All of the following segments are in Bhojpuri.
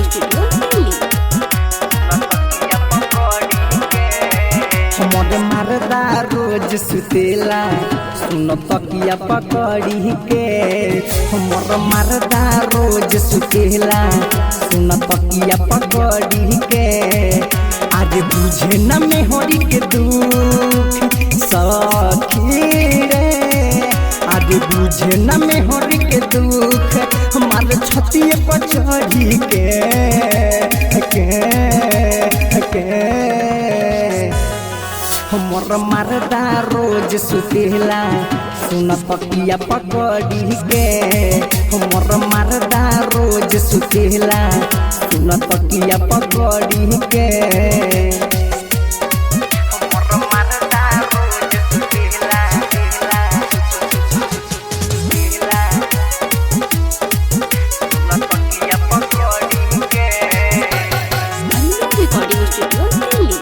स्टूडियो दिल्ली। हमर मरदा रोज सुतेला सुन तकिया पकड़ी के। हमर मरदा रोज सुतेला सुन तकिया पकड़ी के। आज बुझे न मेहरी के दुख सखी रे। आज बुझे न मेहरी के दुख हमार छतिए पर चढ़ी के हमर मरदा रोज सुतेला सुन तकिया पकड़ी के। हमर मरदा रोज सुतेला सुन तकिया पकड़ी के। हमर मरदा रोज सुतेला सुन तकिया पकड़ी के। Recording studio Delhi.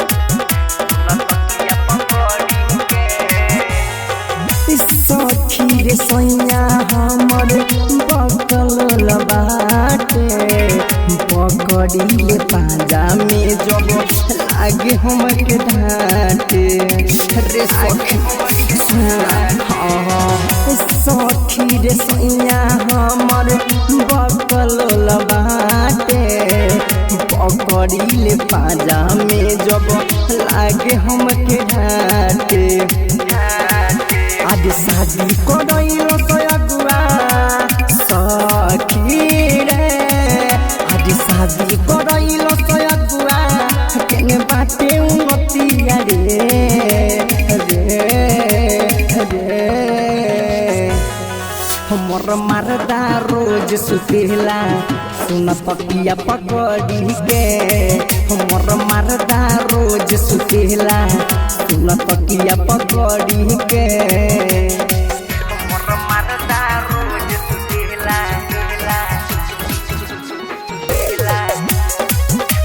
सखी रे सैया हमर बकल बाटे। पकड़ी ले पाजा में जब लागे हमके ढाटे रे सखी। सखी रे सैया हमर बकल बाटे। पकड़ी ले पाजा में जब लागे हमके ढाटे। आज शादी करैलो तो अगुआ सखी रे। आज शादी करैलो तो अगुआ केने बाटे उमतिया रे। हमर मरदा रोज सुतेला सुन तकिया पकड़ी के। हमर मरदा रोज सुतेला सुन तकिया पकड़ी के। हमर मरदा रोज सुतेला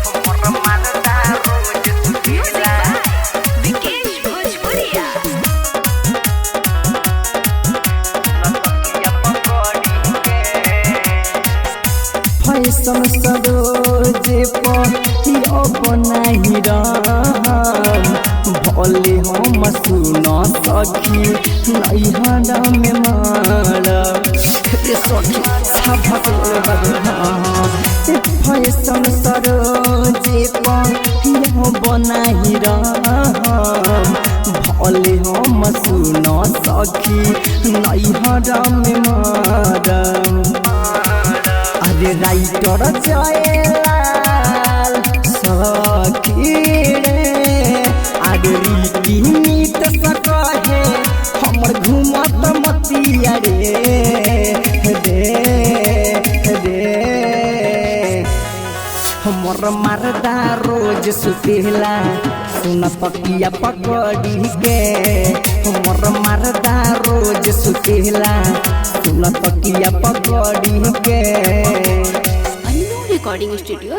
हमर मरदा रोज सुतेला। विकेश भोजपुरिया। फैशन सरोजे पर बनाही रहम। भले हम सुन सखी नैहरा में मारब सखी फैशन सरोजे पर बनाही रहम। भले हम सुन सखी नैहरा में मारब। अरे राइटर जयलाल सखी रे। अरे रीति नीत सकहे हमर घूमत मतिया रे। हमर मरदा रोज सुतेला सुन तकिया पकड़ी के। हमर मरदा रोज सुतेला सुन तकिया पकड़ी के। Recording studio